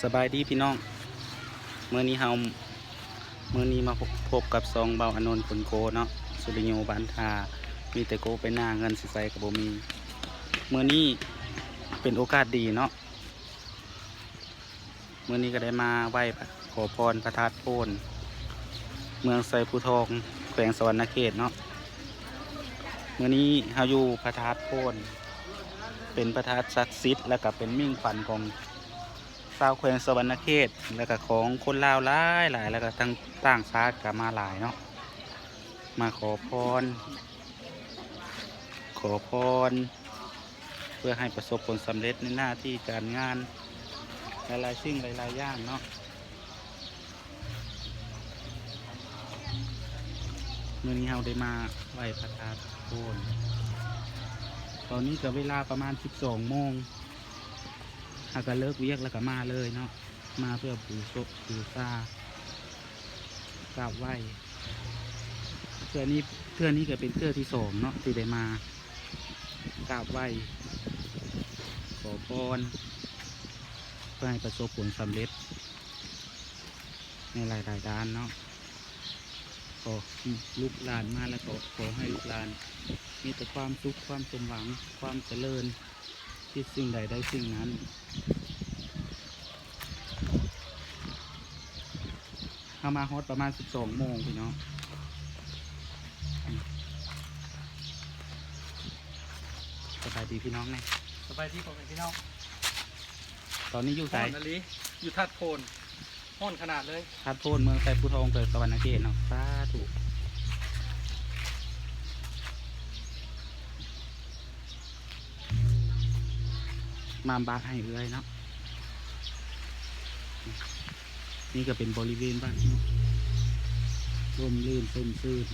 สบายดีพี่น้องเมื่อนี้มาพบกับซองเบาอนนท์ผลโกเนาะสุริโยบันทามีแต่โกไปหน้าเงินสิใส่กับโบมีเมื่อนี้เป็นโอกาสดีเนาะเมื่อนี้ก็ได้มาไหว้ขอพรพระธาตุโพนเมืองไซภูทองแขวงสวรรณเขตเนาะเมื่อนี้เฮาอยู่พระธาตุโพนเป็นพระธาตุศักดิ์สิทธิ์และก็เป็นมิ่งขวัญของชาวแขวงสวรรณเขตแล้วก็ของคนลาวหลายแล้วก็ทั้งต่างชาติก็มาหลายเนาะมาขอพรเพื่อให้ประสบผลสำเร็จในหน้าที่การงานหลายๆสิ่งหลายๆอย่างเนาะเมื่อนี้เราได้มาไหว้พระธาตุโพนตอนนี้ก็เวลาประมาณ12 โมงหากเลิกเวียกแล้วก็มาเลยเนาะมาเพื่อปูศพปูซากราบไหว้เพื่อนี้ก็เป็นเพื่อที่2เนาะที่ได้มากราบไหว้ขอพรเพื่อให้ประสบผลสำเร็จในหลายด้านเนาะขอลูกหลานมาแล้วก็ขอให้ลูกหลานมีแต่ความสุขความสมหวังความเจริญที่สิ่งใดได้สิ่งนั้นเข้ามาฮอตประมาณ12 โมงพี่น้องสบายดีพี่น้องไง สบายดีผมเป็นพี่น้อง ตอนนี้อยู่ไส นาลีอยู่ทัดโพนห้อนขนาดเลย ธาตุโพนเมืองไซภูทองเกิดสวรรณเขตเนาะสาธุมาบากให้เอื้อยเนาะนี่ก็เป็นบริเวณบ้านเนาะร่มรื่นส้มซื่น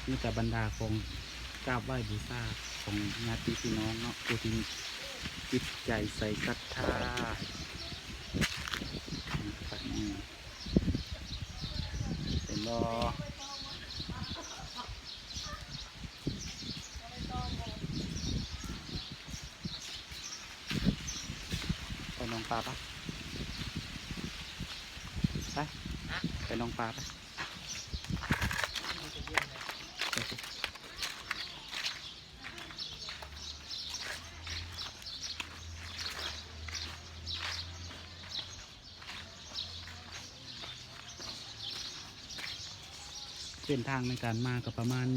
นี่กับบรรดาของกราบไหว้บูชาของญาติพี่น้องเนาะผู้ที่จิตใจใส่ศรัทธาเป็นบ่ไปน้องปลาปะไปน้องปลาปะเส้นทางในการมาก็ประมาณ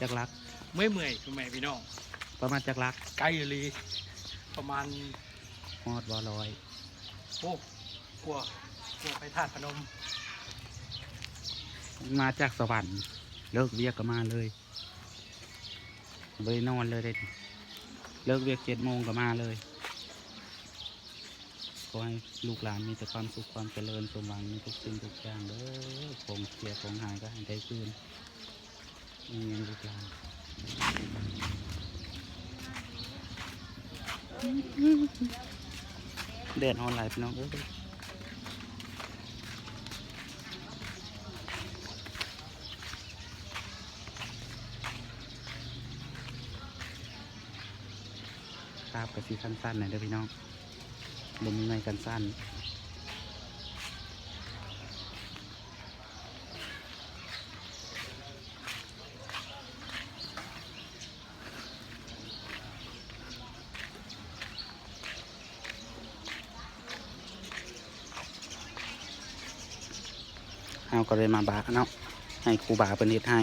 จักรัก เมื่อยคุณแม่พี่น้อง ประมาณจักรัก ไกลเลยประมาณ ฮอดบ่ร้อย โอ้กลัวไปธาตุพนม มาจากสวรรค์เลิกเวียกก็มาเลยนอนเลยเลิกเวียก7 โมงก็มาเลยขอให้ลูกหลานมีแต่ความสุขความเจริญสมหวังในทุกสิ่งทุกอย่างเด้อของเสียของหายก็ให้ได้คืนนี่เงินลูกหลานแดดออนไลน์พี่น้องครับกระสีสั้นๆหน่อยเด้อพี่น้องบนมีไม้กันสั้นเอาก็เลยมาบาเนาะให้ครูบาเป็นเฮ็ดให้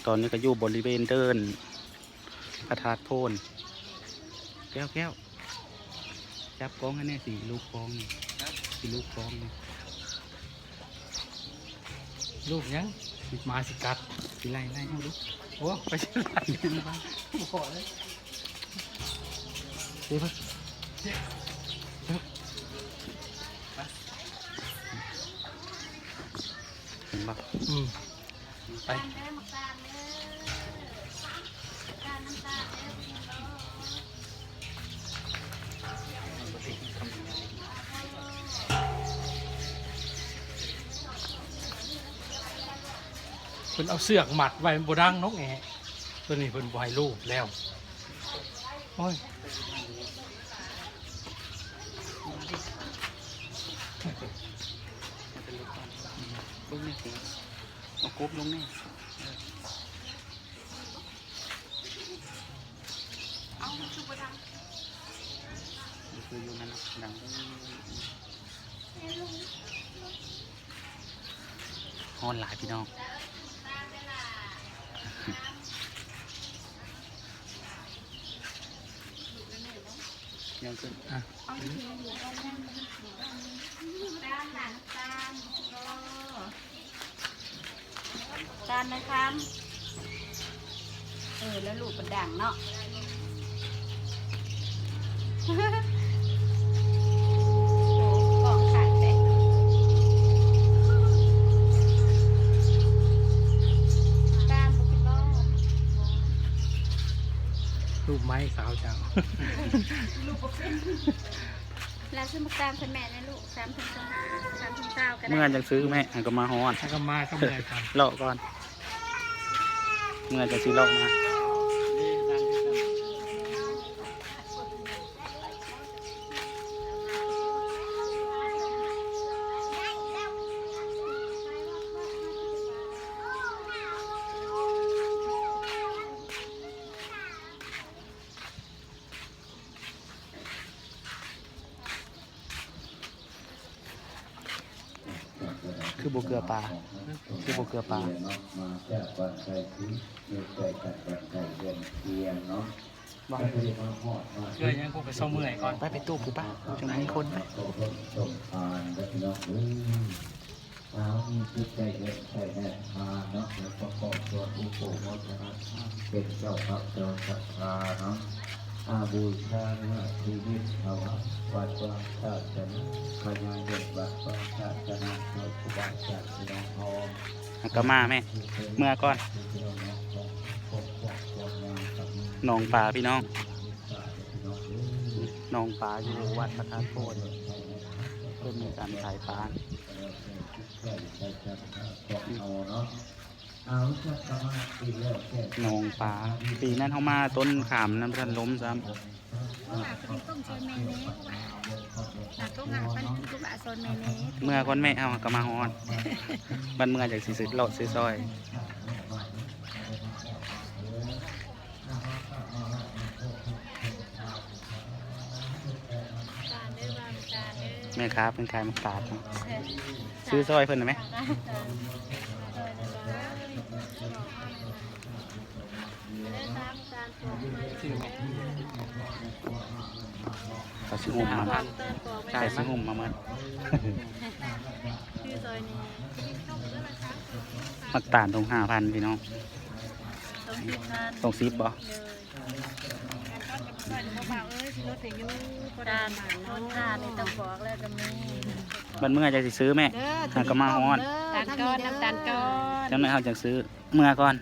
ตอนนี้ก็อยู่บริเวณเดินพระธาตุโพนแก้วจับกล้องให้แน่สิลูกกล้องนี่สิลูกกล้องนี่ ลูกยังมาสิกัด สิไล่เอาลูก โอ้ไปสิไรบ้างขอเลย เดี๋ยวเห็นปะ ไปคุณเอาเสือกหมัดไว้บนดังนกแง่ ตัวนี้เพิ่นบ่ให้รูปแล้วโอ้ย เบิ้งนี่สิเอากบลงนี่เอาชุบไปทางนี่คืออยู่นั่นนะดังฮอนหลายพี่น้องยังขึ้นอ่ะ การนะครับแล้วลูกมันดังเนาะโอ้กองขาดแต่การบุกิโล รูปไม้สาวจัง ลูกบุกิแล้วซื้อมาตามคุณแม่นะลูก3,200 ก็ได้ เมื่อจะซื้อแม่ก็มาฮอน ถ้าก็มาก็ไม่ได้กัน เลาะก่อน เมื่อจะซื้อเลาะมา คือโบเกลือปลา คือโบเกลือปลา มาจากวันใจที่มีใจกันวันใจเดือนเทียนเนาะ บอก ก็เลยมาหอดมา เพื่อยังคงไปซ่อมเมื่อยก่อน ไปตู้กูป่ะจะมีคนไหม ตกลงตกทานแล้วพี่น้องเช้ามีจิตใจเดือนใจแน่มาเนาะแล้วประกอบตัวอุปโภคนะเป็นเจ้าพระเจ้าศรัทธาเนาะอาบูชาเนื้อชีวิตเอาวัดวางศาสนาขยายเด็กวัดวางศาสนาโดยผู้บังคับพี่น้องพร้อม ก็มาแม่ เมื่อก่อนหนองปลาพี่น้องหนองปลาอยู่วัดพระธาตุโพนเพื่อมีการถ่ายปลาหนองปลาปีนั้นเขามาต้นขามนั้นท่านล้มซ้ำ ต้องชนแม่เน่แต่ต้องหาปันทุกบาทชนแม่เน่ เมื่อก่อนแม่เอาก็มาฮอนบ้านเมื่อจากสีซื้อเลาะซื้อซอย การเด้อว่าการเด้อ แม่ค้าเป็นขายมักตาดเนาะซื้อซอยเพิ่นนะไหมเขาซื้อหุ่มมาใช่ซื้อหุ่มมาเมื่อ คือซอยนี้ มักตาดตรง5,000พี่น้อง ต้องคิดกันตรงซิปบ่ เลยการรถค่านี่ต้องบอกแล้วก็มี บ้านเมื่อจะสิซื้อแม่หาก็มาฮอน ตาลก้อนน้ำตาลก้อน จังนั้นเขาจะซื้อเมื่อก่อน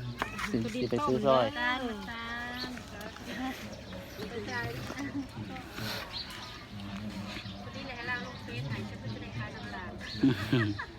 สิไปซื้อซอย ตาลตาล